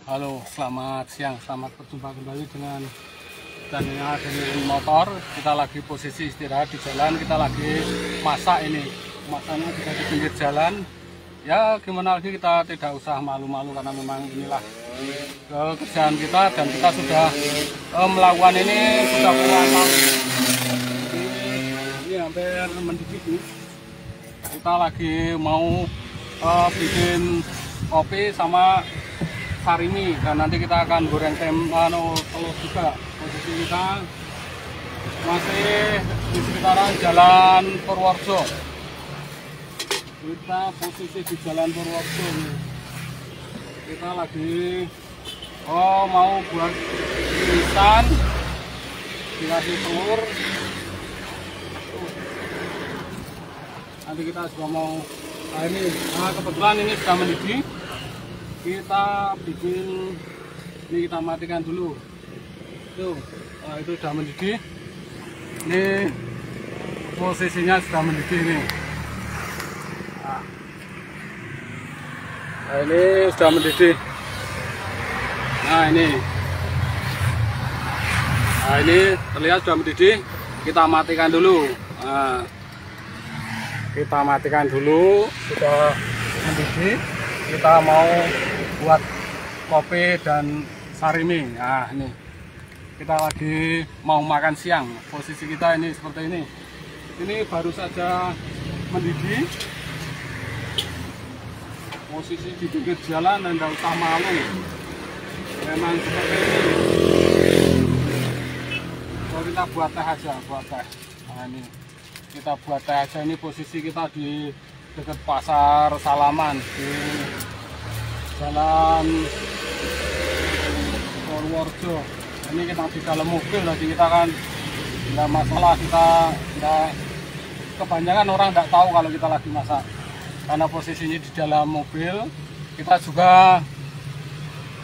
Halo, selamat siang. Selamat berjumpa kembali dengan channelnya Daniel Motor. Kita lagi posisi istirahat di jalan. Kita lagi masak ini. Masaknya juga di pinggir jalan. Ya, gimana lagi, kita tidak usah malu-malu karena memang inilah kerjaan kita dan kita sudah melakukan ini sudah puluhan tahun. Ini hampir mendidih nih. Kita lagi mau bikin kopi sama sarimi dan nanti kita akan goreng telur juga. Posisi kita masih di sekitaran Jalan Purworejo. Kita posisi di Jalan Purworejo nih. Kita lagi mau buat instan, dikasih telur. Nanti kita juga mau kebetulan ini sudah mendidih. Kita bikin ini, kita matikan dulu tuh. Itu sudah mendidih, ini posisinya sudah mendidih nih. Nah, ini sudah mendidih. Nah ini terlihat sudah mendidih. Kita matikan dulu. Kita matikan dulu, sudah mendidih. Kita mau buat kopi dan sarimi. Nah, ini kita lagi mau makan siang. Posisi kita ini seperti ini. Ini baru saja mendidih. Posisi di pinggir jalan dan tidak usah malu. Memang seperti ini. Kalau kita buat teh aja, buat teh. Nah, ini kita buat teh aja. Ini posisi kita di dekat pasar Salaman di Jalan Purworejo. Ini kita di dalam mobil, jadi kita kan nggak masalah, kita nggak, kebanyakan orang nggak tahu kalau kita lagi masak karena posisinya di dalam mobil. Kita juga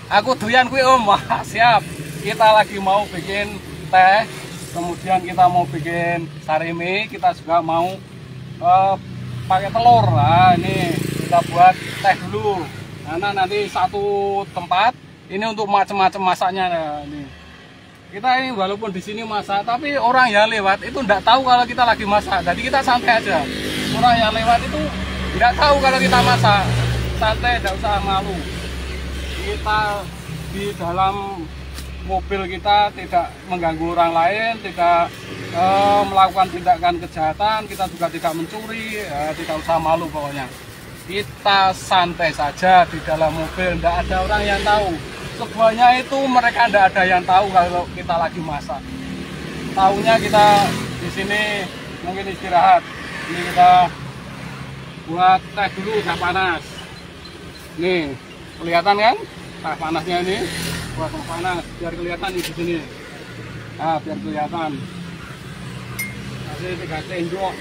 aku doyan kuwi om. Wah, siap, kita lagi mau bikin teh, kemudian kita mau bikin sarimi, kita juga mau pakai telur. Nah, ini kita buat teh dulu. Karena nanti satu tempat ini untuk macam-macam masaknya. Nah, ini kita ini walaupun di sini masak, tapi orang yang lewat itu tidak tahu kalau kita lagi masak. Jadi kita santai aja. Orang yang lewat itu tidak tahu kalau kita masak. Santai, tidak usah malu. Kita di dalam mobil kita tidak mengganggu orang lain, tidak melakukan tindakan kejahatan, kita juga tidak mencuri, tidak usah malu pokoknya. Kita santai saja di dalam mobil, tidak ada orang yang tahu. Sebenarnya itu mereka tidak ada yang tahu kalau kita lagi masak. Tahunya kita di sini mungkin istirahat. Ini kita buat teh dulu, teh panas. Nih, kelihatan kan? Teh panasnya ini buat teh panas, biar kelihatan di sini. Nah, biar kelihatan. Kasih 3 sendok.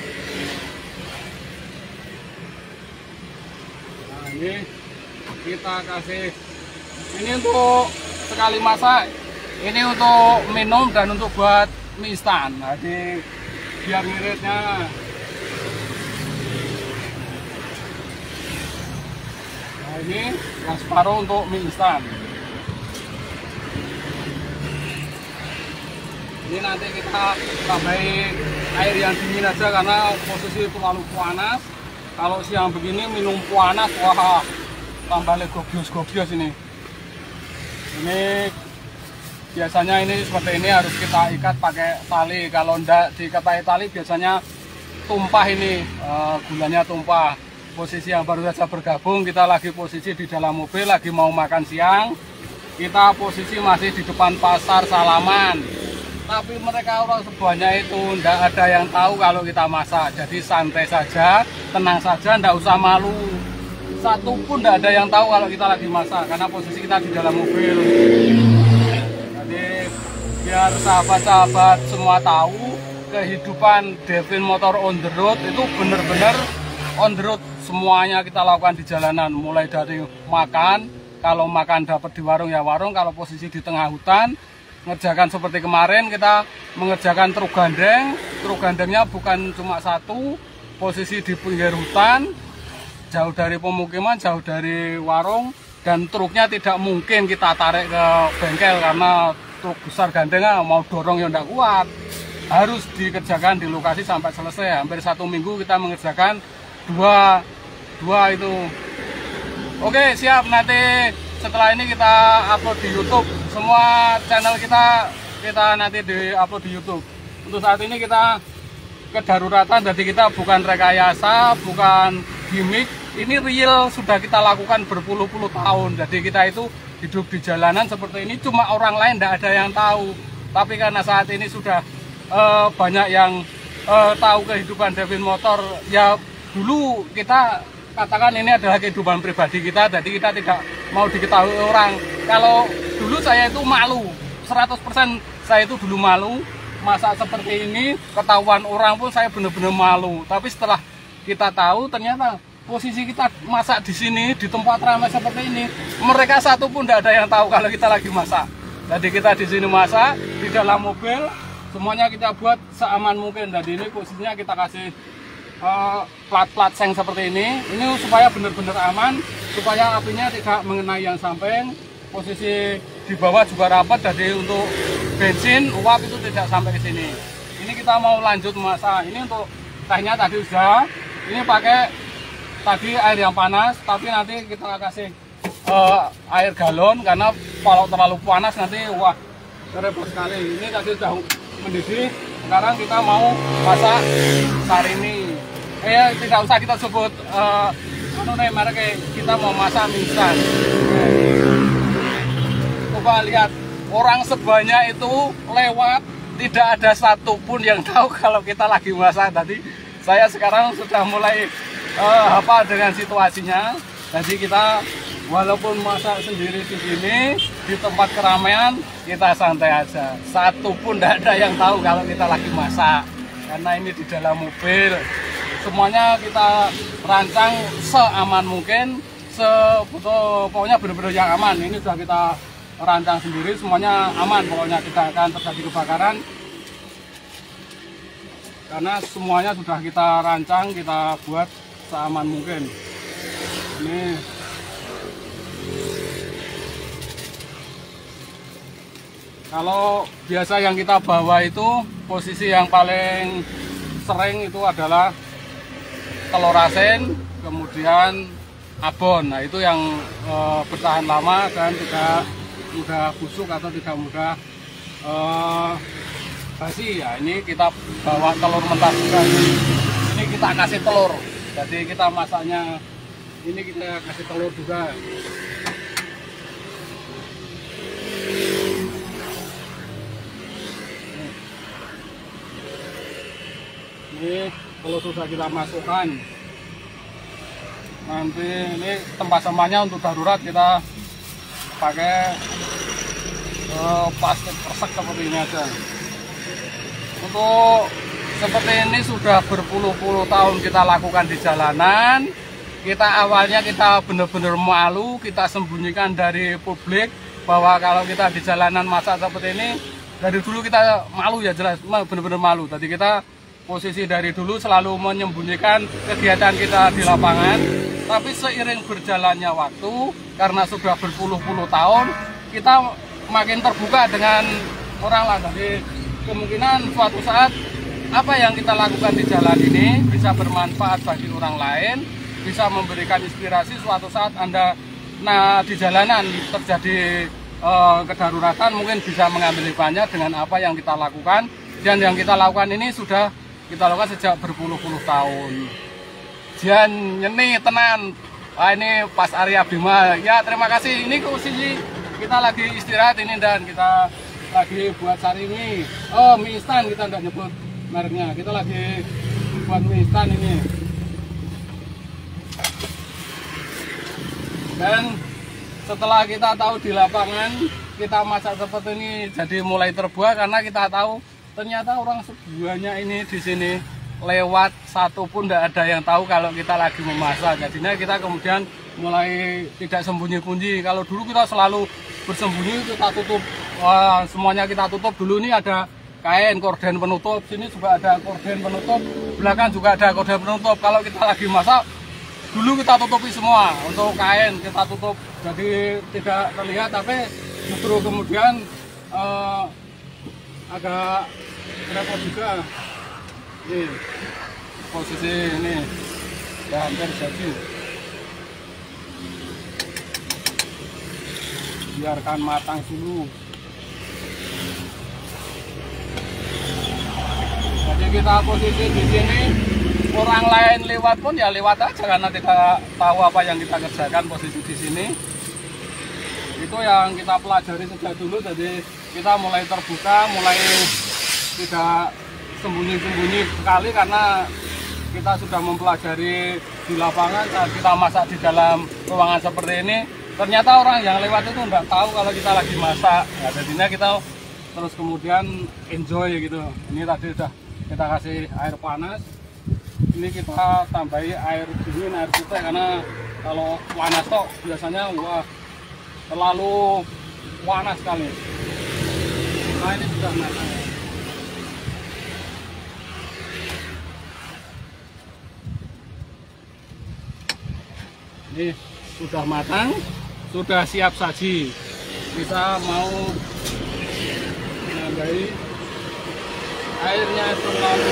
Nah, ini kita kasih, ini untuk sekali masak, ini untuk minum dan untuk buat mie instan. Jadi biar ngiritnya. Nah, ini yang separuh untuk mie instan. Ini nanti kita tambahin air yang dingin aja karena posisi terlalu panas. Kalau siang begini minum panas, wah, tambah gobios-gobios ini. Ini biasanya ini seperti ini harus kita ikat pakai tali. Kalau enggak diikat pakai tali biasanya tumpah ini, gulanya tumpah. Posisi yang baru saja bergabung, kita lagi posisi di dalam mobil, lagi mau makan siang. Kita posisi masih di depan pasar Salaman. Tapi mereka orang semuanya itu tidak ada yang tahu kalau kita masak. Jadi santai saja, tenang saja, tidak usah malu. Satu pun tidak ada yang tahu kalau kita lagi masak karena posisi kita di dalam mobil. Jadi biar sahabat-sahabat semua tahu kehidupan Devin Motor on the road itu benar-benar on the road. Semuanya kita lakukan di jalanan, mulai dari makan. Kalau makan dapat di warung ya warung, kalau posisi di tengah hutan ngerjakan seperti kemarin kita mengerjakan truk gandeng. Truk gandengnya bukan cuma satu, posisi di pinggir hutan, jauh dari pemukiman, jauh dari warung, dan truknya tidak mungkin kita tarik ke bengkel karena truk besar gandengnya mau dorong yang tidak kuat. Harus dikerjakan di lokasi sampai selesai. Hampir 1 minggu kita mengerjakan dua itu. Oke, siap. Nanti setelah ini kita upload di YouTube. Semua channel kita nanti di-upload di YouTube. Untuk saat ini kita kedaruratan, jadi kita bukan rekayasa, bukan gimmick. Ini real, sudah kita lakukan berpuluh-puluh tahun. Jadi kita itu hidup di jalanan seperti ini, cuma orang lain tidak ada yang tahu. Tapi karena saat ini sudah banyak yang tahu kehidupan Devin Motor. Ya dulu kita katakan ini adalah kehidupan pribadi kita, jadi kita tidak mau diketahui orang. Kalau dulu saya itu malu, 100% saya itu dulu malu. Masa seperti ini, ketahuan orang pun saya benar-benar malu. Tapi setelah kita tahu, ternyata posisi kita masak di sini, di tempat ramai seperti ini, mereka satu pun tidak ada yang tahu kalau kita lagi masak. Jadi kita di sini masak, di dalam mobil, semuanya kita buat seaman mungkin. Jadi ini posisinya kita kasih plat-plat seng seperti ini supaya benar-benar aman, supaya apinya tidak mengenai yang samping. Posisi di bawah juga rapat, jadi untuk bensin, uap itu tidak sampai ke sini. Ini kita mau lanjut masak. Ini untuk tehnya tadi sudah. Ini pakai tadi air yang panas, tapi nanti kita kasih air galon karena kalau terlalu panas nanti wah repot sekali. Ini tadi sudah mendidih. Sekarang kita mau masak sarini. Tidak usah kita sebut merek, kita mau masak mie instan. Coba lihat, orang sebanyak itu lewat, tidak ada satupun yang tahu kalau kita lagi masak. Tadi saya sekarang sudah mulai hafal dengan situasinya. Jadi kita walaupun masak sendiri di sini, di tempat keramaian, kita santai aja. Satupun tidak ada yang tahu kalau kita lagi masak. Karena ini di dalam mobil. Semuanya kita rancang seaman mungkin, pokoknya benar-benar yang aman. Ini sudah kita rancang sendiri, semuanya aman. Pokoknya tidak akan terjadi kebakaran karena semuanya sudah kita rancang, kita buat seaman mungkin. Ini kalau biasa yang kita bawa itu posisi yang paling sering itu adalah telur asin, kemudian abon. Nah itu yang bertahan lama dan tidak mudah busuk atau tidak mudah basi. Ya ini kita bawa telur mentah juga. Ini kita kasih telur, jadi kita masaknya ini kita kasih telur juga. Ini kalau sudah kita masukkan, nanti ini tempat sampahnya untuk darurat kita pakai plastik resek seperti ini aja. Untuk seperti ini sudah berpuluh-puluh tahun kita lakukan di jalanan. Awalnya kita benar-benar malu, kita sembunyikan dari publik bahwa kalau kita di jalanan masak seperti ini. Dari dulu kita malu, ya jelas benar-benar malu. Tadi kita posisi dari dulu selalu menyembunyikan kegiatan kita di lapangan. Tapi seiring berjalannya waktu, karena sudah berpuluh-puluh tahun, kita makin terbuka dengan orang lain. Jadi kemungkinan suatu saat apa yang kita lakukan di jalan ini bisa bermanfaat bagi orang lain, bisa memberikan inspirasi. Suatu saat Anda di jalanan terjadi kedaruratan, mungkin bisa mengambil hikmahnya dengan apa yang kita lakukan. Dan yang kita lakukan ini sudah kita lakukan sejak berpuluh-puluh tahun. Jian nyeni tenan. Ini Pas Arya Bima. Ya terima kasih. Ini posisi kita lagi istirahat ini dan kita lagi buat sarini. Mie instan, kita nggak nyebut mereknya. Kita lagi buat mie instan ini. Dan setelah kita tahu di lapangan kita masak seperti ini, jadi mulai terbuat karena kita tahu ternyata orang sebanyak ini di sini lewat satu pun tidak ada yang tahu kalau kita lagi memasak. Jadinya kita kemudian mulai tidak sembunyi-sembunyi. Kalau dulu kita selalu bersembunyi, kita tutup, semuanya kita tutup. Dulu ini ada kain korden penutup, sini juga ada korden penutup, belakang juga ada korden penutup. Kalau kita lagi masak, dulu kita tutupi semua. Untuk kain kita tutup jadi tidak terlihat, tapi justru kemudian agak repot juga. Ini posisi ini udah hampir jadi. Biarkan matang dulu. Jadi kita posisi di sini, orang lain lewat pun ya lewat aja karena tidak tahu apa yang kita kerjakan. Posisi di sini itu yang kita pelajari sejak dulu, jadi kita mulai terbuka, mulai tidak sembunyi-sembunyi sekali karena kita sudah mempelajari di lapangan. Saat kita masak di dalam ruangan seperti ini, ternyata orang yang lewat itu nggak tahu kalau kita lagi masak. Nah, jadinya kita terus kemudian enjoy gitu. Ini tadi sudah kita kasih air panas, ini kita tambahi air dingin, air putih, karena kalau panas kok biasanya wah terlalu panas sekali. Nah, ini sudah matang. Ini sudah matang, sudah siap saji. Kita mau menambahi airnya selalu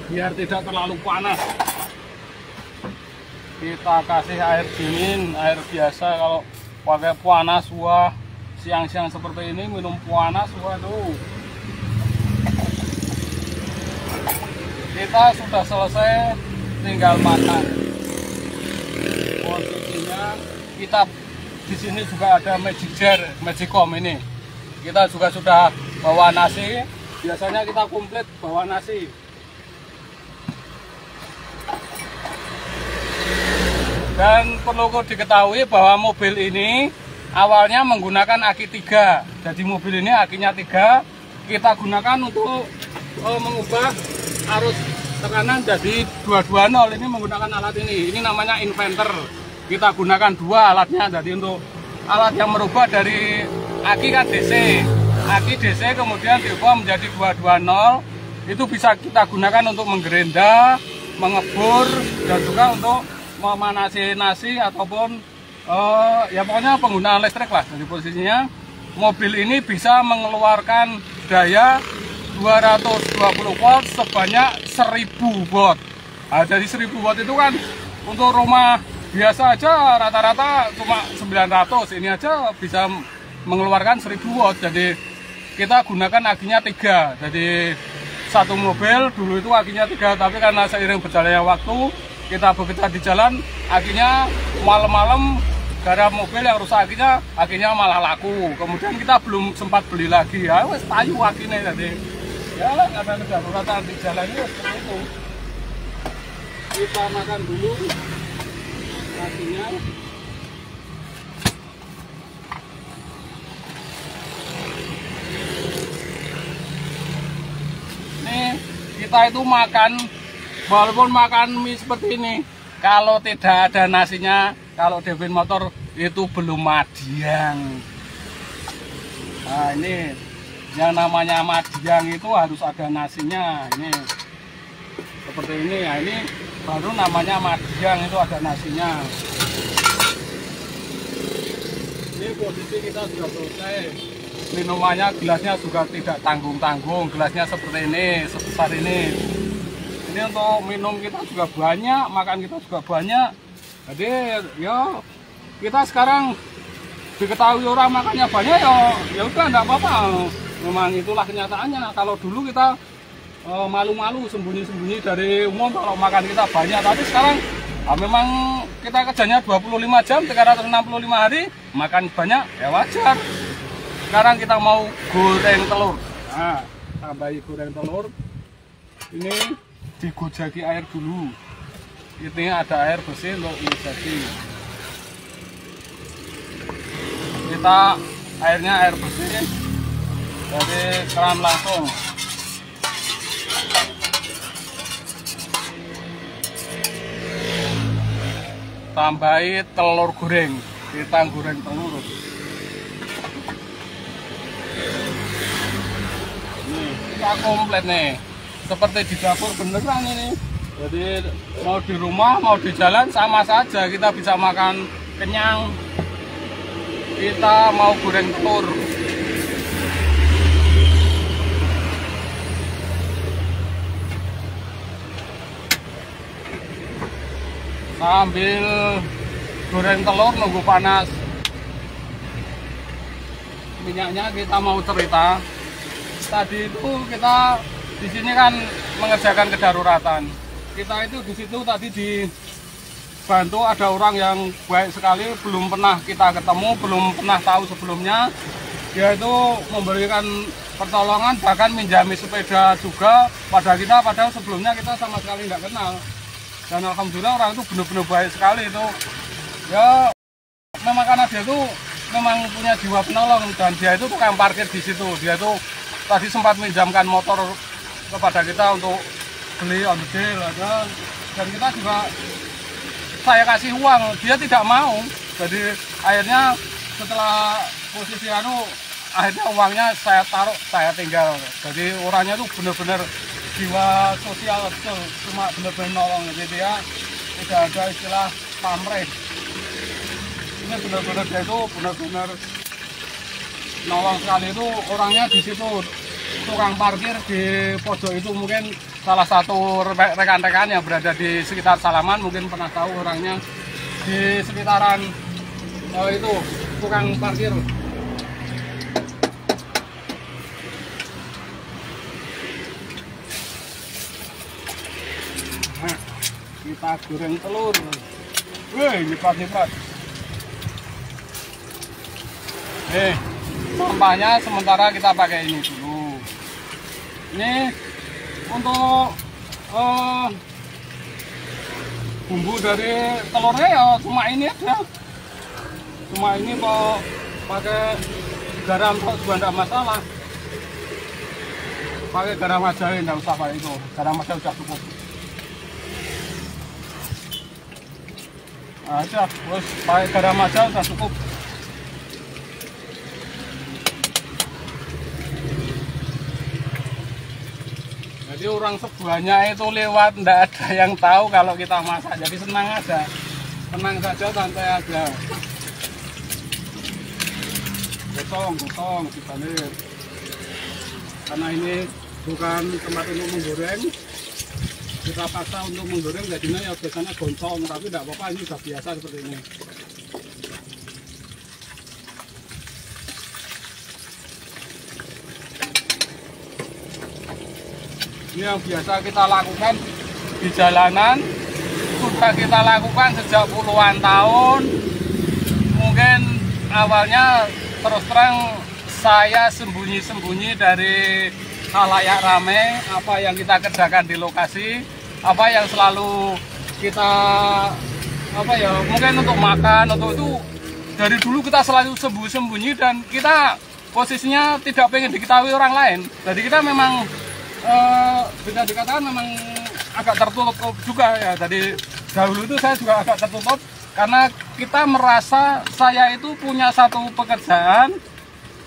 biar tidak terlalu panas. Kita kasih air dingin, air biasa. Kalau pakai panas, wah, siang-siang seperti ini minum panas, waduh. Kita sudah selesai, tinggal makan. Posisinya kita di sini juga ada magic jar, magicom ini. Kita juga sudah bawa nasi. Biasanya kita komplit bawa nasi. Dan perlu diketahui bahwa mobil ini awalnya menggunakan aki 3. Jadi mobil ini akinya 3. Kita gunakan untuk mengubah arus tekanan jadi 220. Ini menggunakan alat ini. Ini namanya inverter. Kita gunakan 2 alatnya. Jadi untuk alat yang merubah dari aki kan DC. Aki DC kemudian diubah menjadi 220. Itu bisa kita gunakan untuk menggerenda, mengebur, dan juga untuk memanasi nasi ataupun ya pokoknya penggunaan listrik lah. Jadi posisinya mobil ini bisa mengeluarkan daya 220 volt sebanyak 1000 watt. Nah, jadi 1000 watt itu kan untuk rumah biasa aja rata-rata cuma 900. Ini aja bisa mengeluarkan 1000 watt. Jadi kita gunakan akinya 3. Jadi satu mobil dulu itu akinya 3, tapi karena seiring berjalannya waktu kita bekerja di jalan, akinya malam-malam gara mobil yang rusak akinya malah laku. Kemudian kita belum sempat beli lagi. Ya wes payu akinya, jadi ya ada kedaruratan di jalan ini seperti itu. Kita makan dulu nasinya. Nih kita itu makan, walaupun makan mie seperti ini, kalau tidak ada nasinya, kalau Devin Motor itu belum madiang. Nah ini yang namanya madiang itu harus ada nasinya. Ini seperti ini ya, ini baru namanya madiang, itu ada nasinya. Ini posisi kita sudah selesai. Minumannya, gelasnya juga tidak tanggung-tanggung, gelasnya seperti ini, sebesar ini. Ini untuk minum kita juga banyak, makan kita juga banyak. Jadi ya kita sekarang diketahui orang makannya banyak, ya udah enggak apa-apa. Memang itulah kenyataannya. Kalau dulu kita malu-malu, sembunyi-sembunyi dari umum kalau makan kita banyak. Tapi sekarang memang kita kerjanya 25 jam, 365 hari, makan banyak ya wajar. Sekarang kita mau goreng telur. Nah, tambahi goreng telur. Ini digojaki air dulu. Ini ada air bersih untuk menjadi. Kita airnya air bersih dari keran langsung. Tambahi telur goreng. Kita goreng telur. Nih, kita komplit nih. Seperti di dapur beneran ini. Jadi mau di rumah, mau di jalan sama saja, kita bisa makan kenyang. Kita mau goreng telur. Sambil goreng telur nunggu panas minyaknya, kita mau cerita. Tadi itu kita di sini kan mengerjakan kedaruratan. Kita itu di situ tadi dibantu ada orang yang baik sekali, belum pernah kita ketemu, belum pernah tahu sebelumnya. Dia itu memberikan pertolongan, bahkan minjami sepeda juga pada kita, padahal sebelumnya kita sama sekali nggak kenal. Dan alhamdulillah orang itu benar-benar baik sekali itu. Ya memang karena dia itu memang punya jiwa penolong, dan dia itu tukang parkir di situ. Dia itu tadi sempat minjamkan motor kepada kita untuk beli on the deal, dan kita juga saya kasih uang, dia tidak mau. Jadi akhirnya setelah posisi akhirnya uangnya saya taruh, saya tinggal. Jadi orangnya tuh benar-benar jiwa sosial betul, cuma benar-benar nolong. Jadi dia tidak ada istilah pamrih. Ini benar-benar dia itu benar-benar nolong sekali. Itu orangnya di situ tukang parkir di pojok itu, mungkin salah satu rekan-rekan yang berada di sekitar Salaman mungkin pernah tahu orangnya di sekitaran itu tukang parkir. Nah, kita goreng telur. Wih, nyepat-nyepat. Sampahnya sementara kita pakai ini dulu. Ini untuk bumbu dari telurnya ya cuma ini aja. Cuma ini kok pakai garam kok juga enggak masalah. Pakai garam aja, enggak usah pakai itu. Garam aja udah cukup. Aja, terus pakai garam aja udah cukup. Jadi orang sebuahnya itu lewat, ndak ada yang tahu kalau kita masak. Jadi senang aja, tenang saja, santai aja. Gosong dibalik. Karena ini bukan tempat untuk menggoreng, kita paksa untuk menggoreng, jadinya ya biasanya goncong. Tapi tidak apa-apa, ini sudah biasa seperti ini. Ini yang biasa kita lakukan di jalanan, sudah kita lakukan sejak puluhan tahun. Mungkin awalnya terus terang saya sembunyi-sembunyi dari khalayak ramai, apa yang kita kerjakan di lokasi, apa yang selalu kita mungkin untuk makan, untuk itu dari dulu kita selalu sembunyi-sembunyi, dan kita posisinya tidak pengen diketahui orang lain. Jadi kita memang bisa dikatakan memang agak tertutup juga ya. Dari dahulu itu saya juga agak tertutup karena kita merasa saya itu punya satu pekerjaan,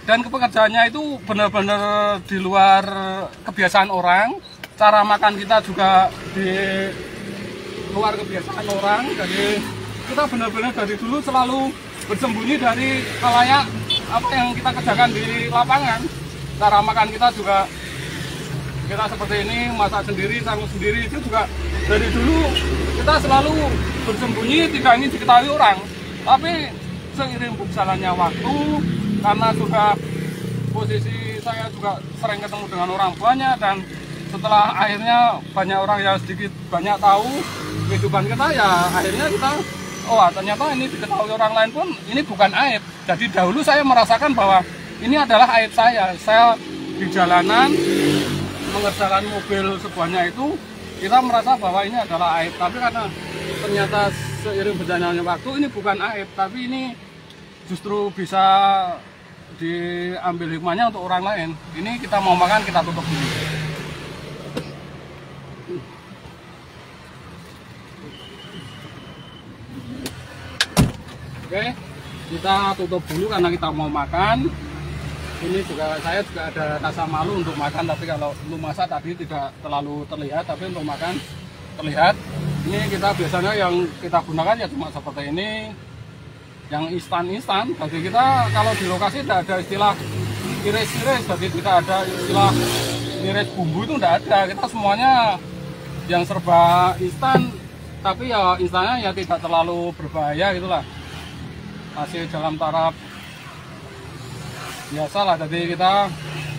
dan pekerjaannya itu benar-benar di luar kebiasaan orang. Cara makan kita juga di luar kebiasaan orang. Jadi kita benar-benar dari dulu selalu bersembunyi dari khalayak apa yang kita kerjakan di lapangan. Cara makan kita juga kita seperti ini, masak sendiri, sanggup sendiri, itu juga dari dulu kita selalu bersembunyi, tidak ingin diketahui orang. Tapi seiring berjalannya waktu, karena sudah posisi saya juga sering ketemu dengan orang banyak, dan setelah akhirnya banyak orang yang sedikit banyak tahu kehidupan kita, ya akhirnya kita, oh ternyata ini diketahui orang lain pun ini bukan aib. Jadi dahulu saya merasakan bahwa ini adalah aib saya di jalanan mengerjakan mobil sebuahnya itu, kita merasa bahwa ini adalah aib. Tapi karena ternyata seiring berjalannya waktu, ini bukan aib, tapi ini justru bisa diambil hikmahnya untuk orang lain. Ini kita mau makan, kita tutup dulu. Oke, kita tutup dulu karena kita mau makan. Ini juga saya juga ada rasa malu untuk makan, tapi kalau untuk masak tadi tidak terlalu terlihat, tapi untuk makan terlihat. Ini kita biasanya yang kita gunakan ya cuma seperti ini, yang instan. Jadi kita kalau di lokasi tidak ada istilah iris-iris, jadi tidak ada istilah iris bumbu, itu tidak ada. Kita semuanya yang serba instan, tapi ya instannya ya tidak terlalu berbahaya gitulah, masih dalam taraf biasa lah. Jadi kita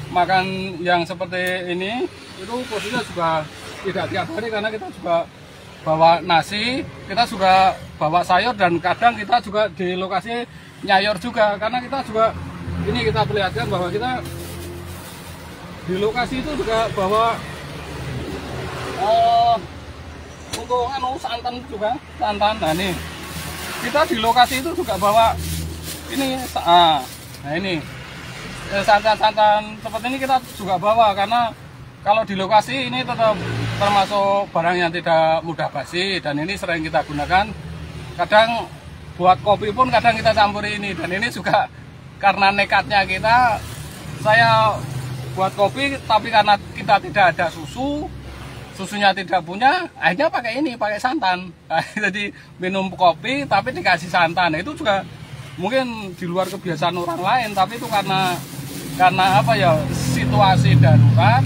makan yang seperti ini itu posisinya juga tidak tiap hari, karena kita juga bawa nasi, kita juga bawa sayur, dan kadang kita juga di lokasi nyayur juga, karena kita juga ini kita perlihatkan bahwa kita di lokasi itu juga bawa untuk santan juga, santan. Nah ini kita di lokasi itu juga bawa ini, nah ini santan-santan seperti ini kita juga bawa, karena kalau di lokasi ini tetap termasuk barang yang tidak mudah basi, dan ini sering kita gunakan. Kadang buat kopi pun kadang kita campuri ini, dan ini juga karena nekatnya kita, saya buat kopi tapi karena kita tidak ada susunya tidak punya, akhirnya pakai ini, pakai santan. Nah, jadi minum kopi tapi dikasih santan. Nah, itu juga mungkin di luar kebiasaan orang lain, tapi itu karena apa ya, situasi darurat.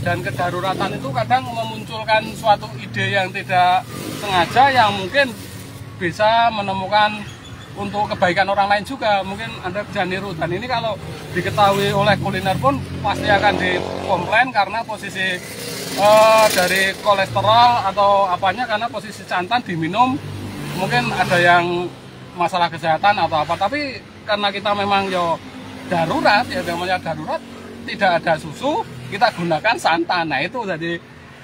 Dan kedaruratan itu kadang memunculkan suatu ide yang tidak sengaja, yang mungkin bisa menemukan untuk kebaikan orang lain juga. Mungkin Anda bisa niru, dan ini kalau diketahui oleh kuliner pun pasti akan dikomplain karena posisi dari kolesterol atau apanya, karena posisi santan diminum mungkin ada yang masalah kesehatan atau apa. Tapi karena kita memang yo darurat, ya namanya darurat, tidak ada susu, kita gunakan santan. Nah itu jadi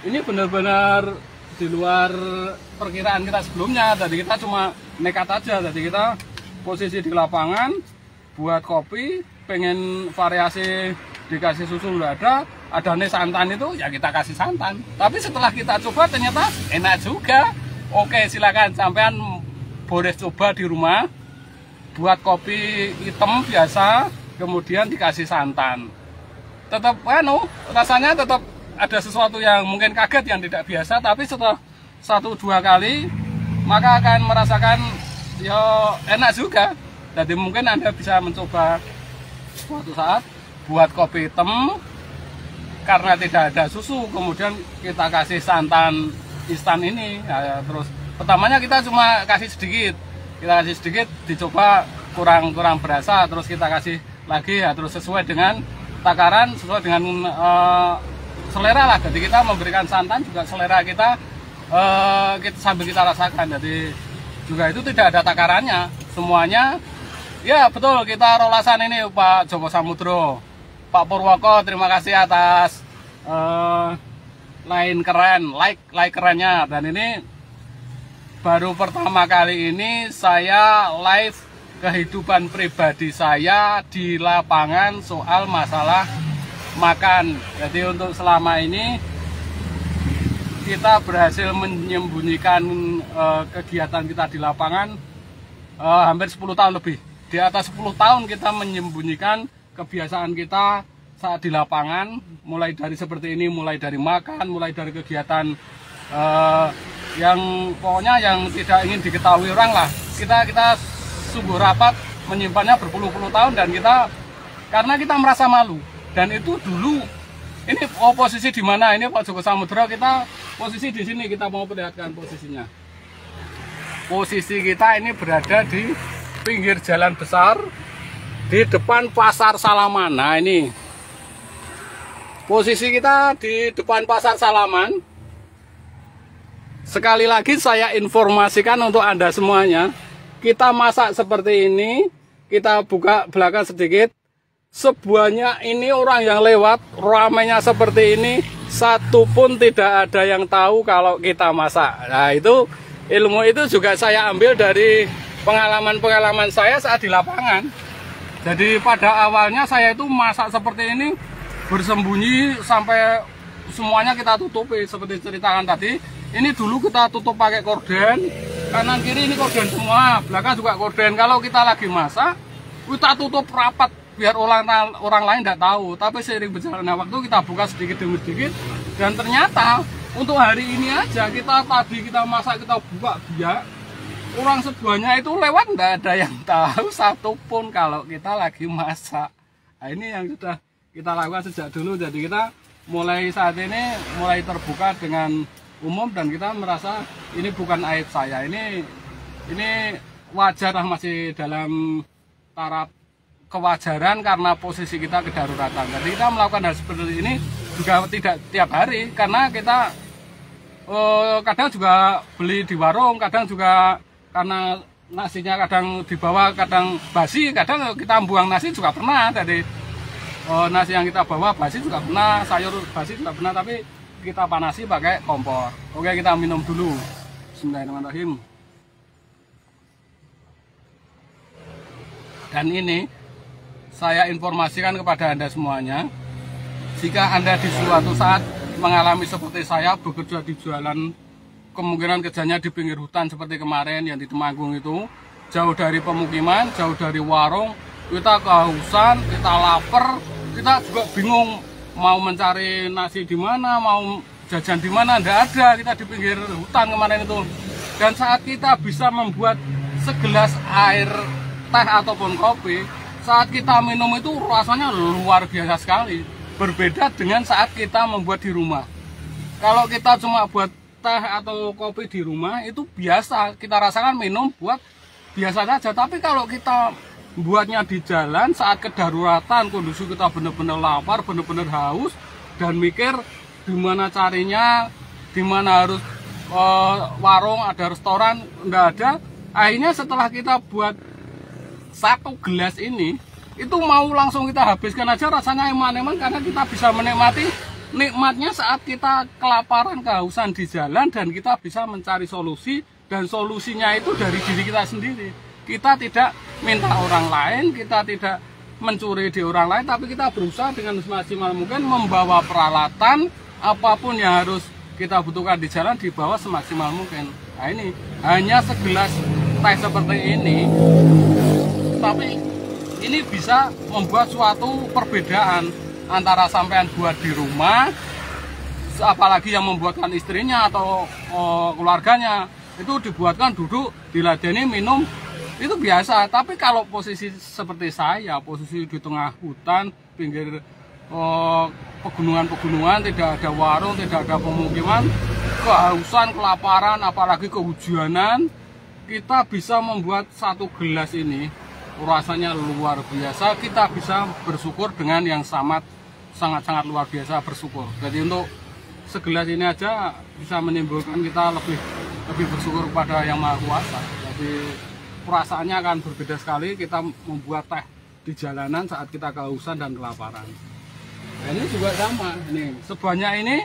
ini benar-benar di luar perkiraan kita sebelumnya. Jadi kita cuma nekat aja. Jadi kita posisi di lapangan buat kopi, pengen variasi dikasih susu udah ada nih santan, itu ya kita kasih santan. Tapi setelah kita coba ternyata enak juga. Oke, silakan sampean boleh coba di rumah buat kopi hitam biasa, kemudian dikasih santan. Tetap rasanya tetap ada sesuatu yang mungkin kaget, yang tidak biasa, tapi setelah 1-2 kali maka akan merasakan ya enak juga. Jadi mungkin Anda bisa mencoba suatu saat buat kopi hitam karena tidak ada susu, kemudian kita kasih santan instan ini. Nah, terus pertamanya kita cuma kasih sedikit, dicoba kurang berasa, terus kita kasih lagi ya, terus sesuai dengan takaran, sesuai dengan selera lah. Jadi kita memberikan santan juga selera kita, sambil kita rasakan. Jadi juga itu tidak ada takarannya, semuanya ya betul. Kita rolasan ini Pak Joko Samudro, Pak Purwoko, terima kasih atas like kerennya. Dan ini baru pertama kali ini saya live kehidupan pribadi saya di lapangan soal masalah makan. Jadi untuk selama ini kita berhasil menyembunyikan kegiatan kita di lapangan hampir 10 tahun lebih. Di atas 10 tahun kita menyembunyikan kebiasaan kita saat di lapangan, mulai dari seperti ini, mulai dari makan, mulai dari kegiatan yang pokoknya yang tidak ingin diketahui orang lah. Kita sungguh rapat menyimpannya berpuluh-puluh tahun, dan kita karena kita merasa malu. Dan itu dulu ini posisi di mana ini Pak Joko Samudro, kita posisi di sini, kita mau perlihatkan posisinya. Posisi kita ini berada di pinggir jalan besar di depan Pasar Salaman. Nah ini posisi kita di depan Pasar Salaman. Sekali lagi saya informasikan untuk Anda semuanya, kita masak seperti ini, kita buka belakang sedikit, sebuahnya ini orang yang lewat, ramainya seperti ini, satu pun tidak ada yang tahu kalau kita masak. Nah itu ilmu itu juga saya ambil dari pengalaman-pengalaman saya saat di lapangan. Jadi pada awalnya saya itu masak seperti ini, bersembunyi sampai semuanya kita tutupi seperti ceritakan tadi. Ini dulu kita tutup pakai korden, kanan kiri ini korden semua, belakang juga korden. Kalau kita lagi masak, kita tutup rapat biar orang lain tidak tahu. Tapi seiring berjalannya waktu kita buka sedikit demi sedikit, dan ternyata untuk hari ini aja kita masak, kita buka biak, orang seduanya itu lewat, nggak ada yang tahu satupun kalau kita lagi masak. Nah, ini yang sudah kita lakukan sejak dulu. Jadi kita mulai saat ini mulai terbuka dengan umum, dan kita merasa ini bukan aib saya, ini wajar lah, masih dalam taraf kewajaran karena posisi kita kedaruratan. Jadi kita melakukan hal seperti ini juga tidak tiap hari, karena kita kadang juga beli di warung, kadang juga karena nasinya kadang dibawa, kadang basi, kadang kita buang nasi juga pernah. Jadi nasi yang kita bawa basi juga pernah, sayur basi juga pernah, tapi kita panasi pakai kompor. Oke, kita minum dulu. Bismillahirrahmanirrahim. Dan ini saya informasikan kepada Anda semuanya, jika Anda di suatu saat mengalami seperti saya, bekerja di jalan, kemungkinan kerjanya di pinggir hutan seperti kemarin yang di Temanggung itu, jauh dari pemukiman, jauh dari warung, kita kehausan, kita lapar, kita juga bingung mau mencari nasi di mana, mau jajan di mana, enggak ada, kita di pinggir hutan kemarin itu. Dan saat kita bisa membuat segelas air teh ataupun kopi, saat kita minum itu rasanya luar biasa sekali. Berbeda dengan saat kita membuat di rumah. Kalau kita cuma buat teh atau kopi di rumah, itu biasa, kita rasakan minum buat biasa saja. Tapi kalau kita buatnya di jalan saat kedaruratan, kondisi kita benar-benar lapar, benar-benar haus, dan mikir gimana carinya, dimana harus warung, ada restoran, enggak ada. Akhirnya setelah kita buat satu gelas ini, itu mau langsung kita habiskan aja, rasanya eman-eman, karena kita bisa menikmati nikmatnya saat kita kelaparan, kehausan di jalan, dan kita bisa mencari solusi, dan solusinya itu dari diri kita sendiri. Kita tidak minta orang lain, kita tidak mencuri di orang lain, tapi kita berusaha dengan semaksimal mungkin membawa peralatan apapun yang harus kita butuhkan di jalan, dibawa semaksimal mungkin. Nah, ini hanya segelas teh seperti ini, tapi ini bisa membuat suatu perbedaan antara sampean buat di rumah, apalagi yang membuatkan istrinya atau keluarganya, itu dibuatkan duduk, diladeni, minum, itu biasa. Tapi kalau posisi seperti saya, posisi di tengah hutan, pinggir pegunungan-pegunungan, tidak ada warung, tidak ada pemukiman, kehausan, kelaparan, apalagi kehujanan, kita bisa membuat satu gelas ini, rasanya luar biasa. Kita bisa bersyukur dengan yang sangat-sangat luar biasa, bersyukur. Jadi untuk segelas ini aja bisa menimbulkan kita lebih bersyukur kepada Yang Maha Kuasa. Jadi perasaannya akan berbeda sekali kita membuat teh di jalanan saat kita kehausan dan kelaparan. Dan ini juga sama, ini sebanyak ini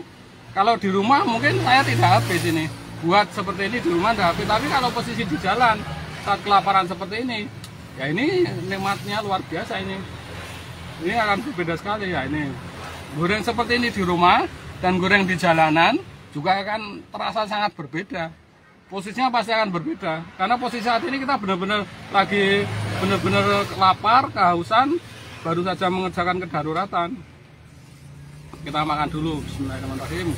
kalau di rumah mungkin saya tidak habis ini. Buat seperti ini di rumah tidak habis, tapi kalau posisi di jalan saat kelaparan seperti ini, ya ini nikmatnya luar biasa ini. Ini akan berbeda sekali ya ini. Goreng seperti ini di rumah dan goreng di jalanan juga akan terasa sangat berbeda. Posisinya pasti akan berbeda. Karena posisi saat ini kita benar-benar lagi benar-benar lapar, kehausan, baru saja mengerjakan kedaruratan. Kita makan dulu. Bismillahirrahmanirrahim.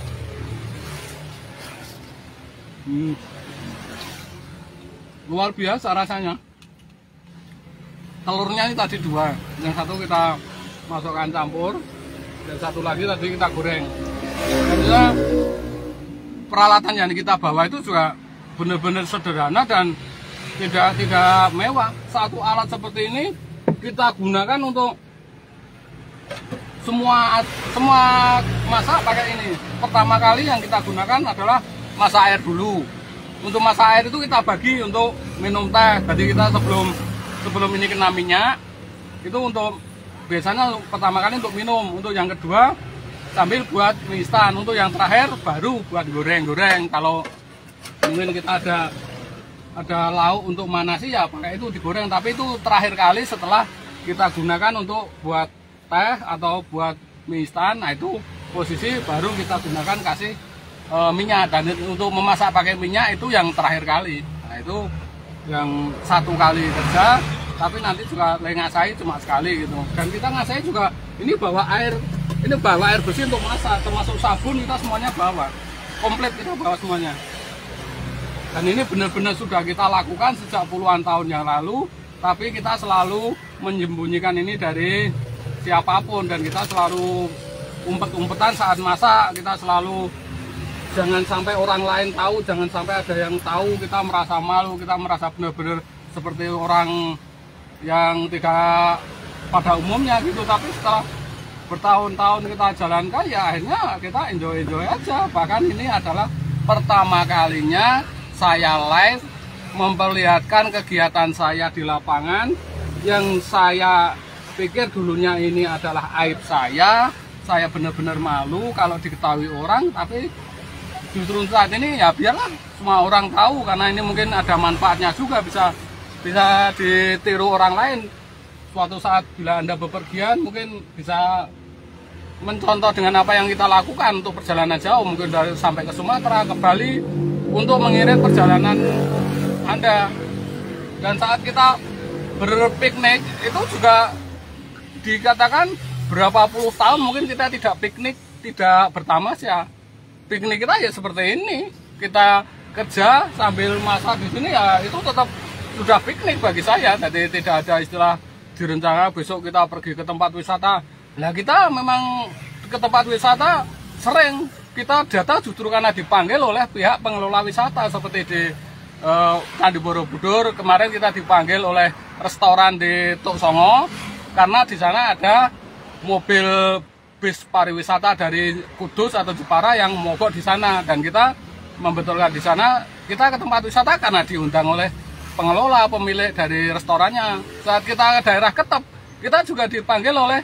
Luar biasa rasanya. Telurnya ini tadi 2, yang satu kita masukkan campur, dan satu lagi tadi kita goreng. Dan juga peralatan yang kita bawa itu juga benar-benar sederhana dan tidak mewah. Satu alat seperti ini kita gunakan untuk semua masak pakai ini. Pertama kali yang kita gunakan adalah masak air dulu. Untuk masak air itu kita bagi untuk minum teh. Jadi kita sebelum ini kena minyak, itu untuk biasanya pertama kali untuk minum, untuk yang kedua sambil buat mie instan, untuk yang terakhir baru buat goreng-goreng. Kalau mungkin kita ada lauk untuk manasi ya pakai itu digoreng, tapi itu terakhir kali setelah kita gunakan untuk buat teh atau buat mie instan. Nah itu posisi baru kita gunakan kasih minyak, dan untuk memasak pakai minyak itu yang terakhir kali. Nah itu yang satu kali kerja, tapi nanti juga ngasai cuma sekali gitu. Dan kita ngasai juga ini bawa air bersih untuk masak, termasuk sabun kita semuanya bawa. komplit kita bawa semuanya. Dan ini benar-benar sudah kita lakukan sejak puluhan tahun yang lalu, tapi kita selalu menyembunyikan ini dari siapapun, dan kita selalu umpet-umpetan saat masak. Kita selalu jangan sampai orang lain tahu, jangan sampai ada yang tahu. Kita merasa malu, kita merasa benar-benar seperti orang yang tidak pada umumnya gitu. Tapi setelah bertahun-tahun kita jalankan, ya akhirnya kita enjoy aja. Bahkan ini adalah pertama kalinya saya live memperlihatkan kegiatan saya di lapangan, yang saya pikir dulunya ini adalah aib saya benar-benar malu kalau diketahui orang. Tapi justru saat ini ya biarlah semua orang tahu, karena ini mungkin ada manfaatnya juga, bisa ditiru orang lain. Suatu saat bila Anda bepergian mungkin bisa mencontoh dengan apa yang kita lakukan untuk perjalanan jauh, mungkin sampai ke Sumatera, ke Bali, untuk mengirit perjalanan Anda. Dan saat kita berpiknik itu juga dikatakan berapa puluh tahun mungkin kita tidak piknik, tidak bertamasya. Piknik kita ya seperti ini, kita kerja sambil masak di sini, ya itu tetap sudah piknik bagi saya. Jadi tidak ada istilah direncana besok kita pergi ke tempat wisata. Nah, kita memang ke tempat wisata sering kita datang justru karena dipanggil oleh pihak pengelola wisata, seperti di Candi Borobudur kemarin kita dipanggil oleh restoran di Tuk Songo, karena di sana ada mobil bis pariwisata dari Kudus atau Jepara yang mogok di sana, dan kita membetulkan di sana. Kita ke tempat wisata karena diundang oleh pengelola, pemilik dari restorannya. Saat kita ke daerah Ketep, kita juga dipanggil oleh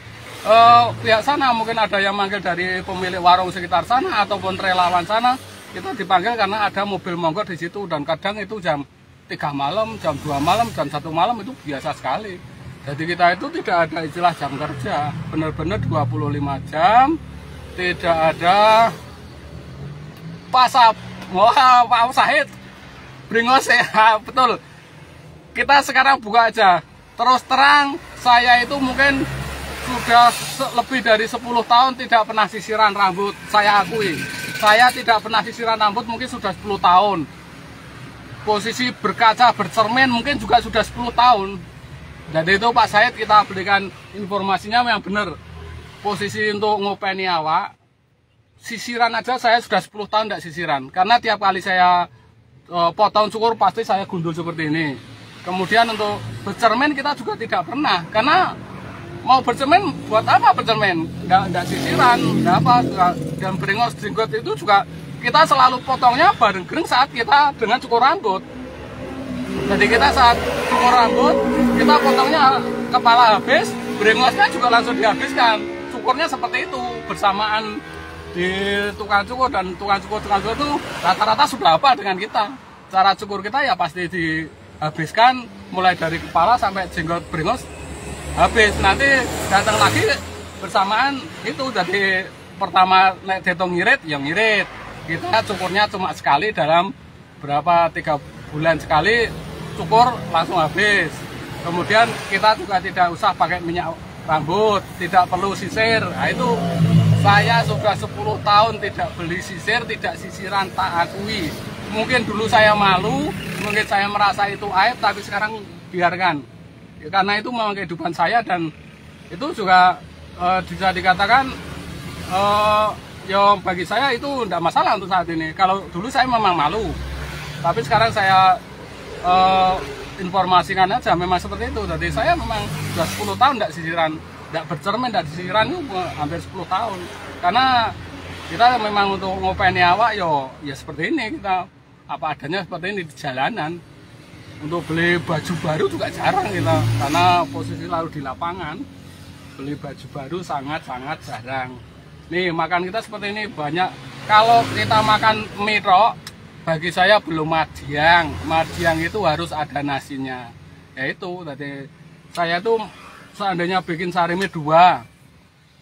pihak sana. Mungkin ada yang manggil dari pemilik warung sekitar sana ataupun relawan sana. Kita dipanggil karena ada mobil mogok di situ, dan kadang itu jam 3 malam, jam 2 malam, jam 1 malam itu biasa sekali. Jadi kita itu tidak ada istilah jam kerja, benar-benar 25 jam, tidak ada pasap. Wah, Pak Sahid, Bringos ya, betul. Kita sekarang buka aja. Terus terang, saya itu mungkin sudah lebih dari 10 tahun tidak pernah sisiran rambut, saya akui. Saya tidak pernah sisiran rambut mungkin sudah 10 tahun. Posisi berkaca, bercermin mungkin juga sudah 10 tahun. Jadi itu Pak Said kita berikan informasinya yang benar. Posisi untuk ngopeni awak, sisiran aja saya sudah 10 tahun tidak sisiran. Karena tiap kali saya potong cukur pasti saya gundul seperti ini. Kemudian untuk bercermin kita juga tidak pernah. Karena mau bercermin, buat apa bercermin? Nggak sisiran, nggak apa. Dan Bringos jenggot itu juga kita selalu potongnya bareng-bareng saat kita dengan cukur rambut. Jadi kita saat cukur rambut, kita potongnya kepala habis, Bringosnya juga langsung dihabiskan. Cukurnya seperti itu, bersamaan di tukang cukur, dan tukang cukur itu rata-rata sudah apa dengan kita. Cara cukur kita ya pasti dihabiskan, mulai dari kepala sampai jenggot Bringos habis. Nanti datang lagi bersamaan itu, jadi pertama naik detong ngirit, yang ngirit. Kita cukurnya cuma sekali dalam berapa 3 bulan sekali, cukur langsung habis. Kemudian kita juga tidak usah pakai minyak rambut, tidak perlu sisir. Nah, itu saya sudah 10 tahun tidak beli sisir, tidak sisiran, tak akui. Mungkin dulu saya malu, mungkin saya merasa itu aib, tapi sekarang biarkan. Ya, karena itu memang kehidupan saya, dan itu juga bisa dikatakan ya bagi saya itu tidak masalah untuk saat ini. Kalau dulu saya memang malu, tapi sekarang saya informasikan aja memang seperti itu. Jadi saya memang sudah 10 tahun tidak sisiran, tidak bercermin, tidak sisiran itu hampir 10 tahun. Karena kita memang untuk ngopeni awak ya seperti ini, kita apa adanya seperti ini di jalanan. Untuk beli baju baru juga jarang kita, karena posisi lalu di lapangan. Beli baju baru sangat-sangat jarang. Nih, makan kita seperti ini banyak. Kalau kita makan mie tok, bagi saya belum madiang. Madiang itu harus ada nasinya. Ya itu, tadi saya tuh seandainya bikin sari mie 2,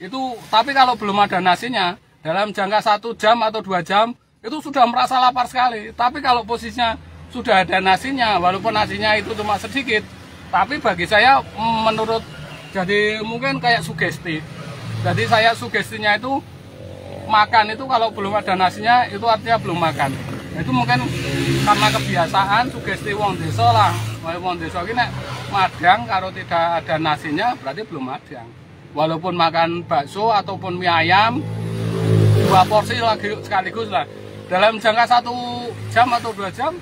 itu tapi kalau belum ada nasinya, dalam jangka 1 jam atau 2 jam, itu sudah merasa lapar sekali. Tapi kalau posisinya sudah ada nasinya, walaupun nasinya itu cuma sedikit, tapi bagi saya menurut, jadi mungkin kayak sugesti. Jadi saya sugestinya itu makan itu kalau belum ada nasinya itu artinya belum makan. Itu mungkin karena kebiasaan sugesti wong desa lah. Wong desa ini madang kalau tidak ada nasinya berarti belum madang. Walaupun makan bakso ataupun mie ayam 2 porsi lagi sekaligus lah, dalam jangka 1 jam atau 2 jam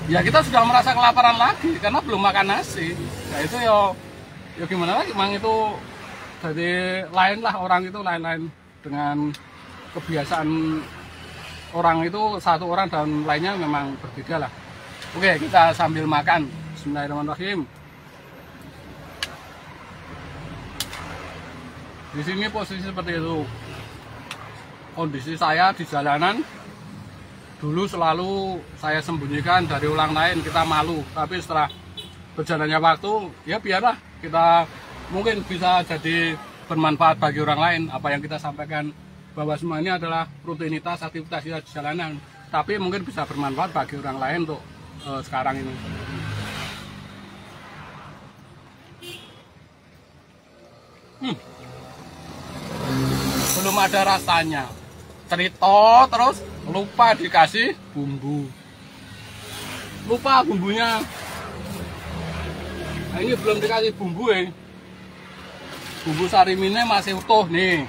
ya kita sudah merasa kelaparan lagi karena belum makan nasi. Nah itu ya gimana lagi, memang itu jadi lain lah, orang itu lain-lain dengan kebiasaan orang itu, satu orang dan lainnya memang berbeda lah. Oke, kita sambil makan. Bismillahirrahmanirrahim. Di sini posisi seperti itu. Kondisi saya di jalanan dulu selalu saya sembunyikan dari orang lain, kita malu. Tapi setelah berjalannya waktu, ya biarlah, kita mungkin bisa jadi bermanfaat bagi orang lain. Apa yang kita sampaikan bahwa semua ini adalah rutinitas aktivitas kita di jalanan, tapi mungkin bisa bermanfaat bagi orang lain untuk sekarang ini. Belum ada rasanya, cerita terus lupa dikasih bumbu, lupa bumbunya. Nah, ini belum dikasih bumbu ya, bumbu sariminnya masih utuh nih,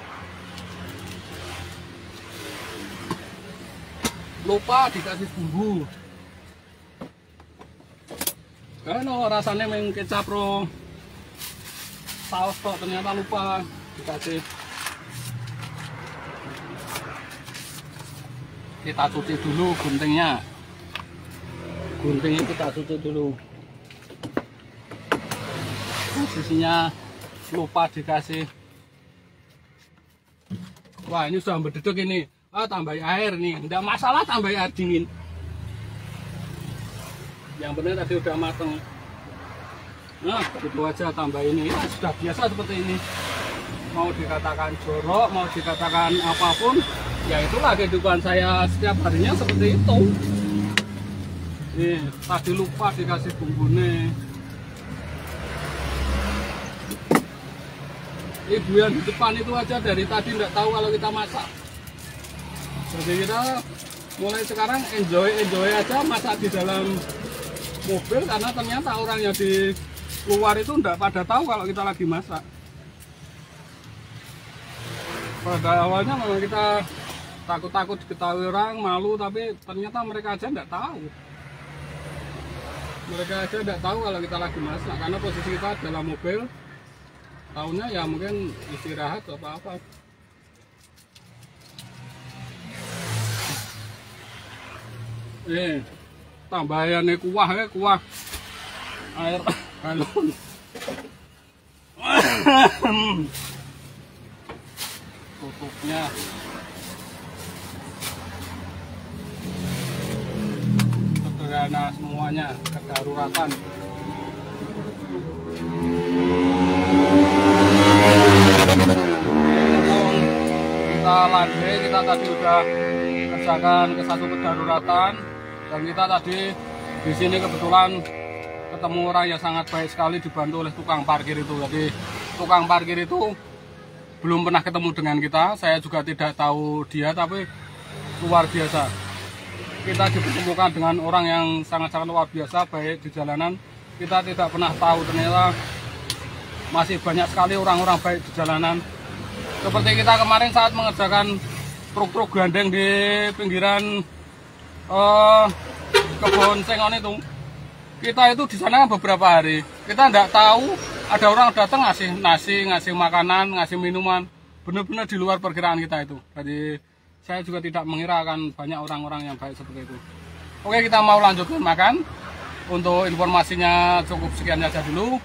lupa dikasih bumbu. Kalau rasanya main kecap pro saus kok, ternyata lupa dikasih. Kita cuci dulu guntingnya, guntingnya kita cuci dulu. Posisinya lupa dikasih. Wah, ini sudah berdeduk ini. Tambahin air nih, enggak masalah tambah air dingin. Yang benar tadi udah mateng. Nah, itu aja tambah ini. Ya, sudah biasa seperti ini. Mau dikatakan jorok, mau dikatakan apapun, ya itulah kehidupan saya setiap harinya seperti itu. Nih, tadi lupa dikasih bumbunya. Ibu yang di depan itu aja dari tadi nggak tahu kalau kita masak. Jadi kita mulai sekarang enjoy aja masak di dalam mobil, karena ternyata orang yang di luar itu nggak pada tahu kalau kita lagi masak. Pada awalnya memang kita takut-takut diketahui orang, malu, tapi ternyata mereka aja nggak tahu. Mereka aja nggak tahu kalau kita lagi masak, karena posisi kita dalam mobil. Tahunya ya mungkin istirahat atau apa-apa. Tambahannya kuah ya, kuah air galon. Tutupnya. Sederhana semuanya, kedaruratan. Kita landai, kita tadi udah kerjakan ke satu kedaruratan, dan kita tadi di sini kebetulan ketemu orang yang sangat baik sekali, dibantu oleh tukang parkir itu. Jadi tukang parkir itu belum pernah ketemu dengan kita, saya juga tidak tahu dia, tapi luar biasa. Kita dipertemukan dengan orang yang sangat-sangat luar biasa, baik di jalanan. Kita tidak pernah tahu ternyata masih banyak sekali orang-orang baik di jalanan. Seperti kita kemarin saat mengerjakan truk-truk gandeng di pinggiran kebun sengon itu. Kita itu di sana beberapa hari. Kita tidak tahu ada orang datang ngasih nasi, ngasih makanan, ngasih minuman. Benar-benar di luar perkiraan kita itu. Jadi saya juga tidak mengira akan banyak orang-orang yang baik seperti itu. Oke, kita mau lanjutkan makan. Untuk informasinya cukup sekian saja dulu.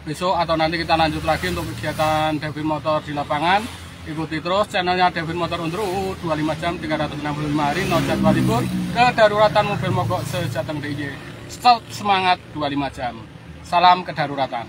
Besok atau nanti kita lanjut lagi untuk kegiatan Devin Motor di lapangan. Ikuti terus channelnya Devin Motor Undru, 25 jam 365 hari, no jadwal libur, kedaruratan mobil mogok sejateng DIY. Stop semangat 25 jam. Salam kedaruratan.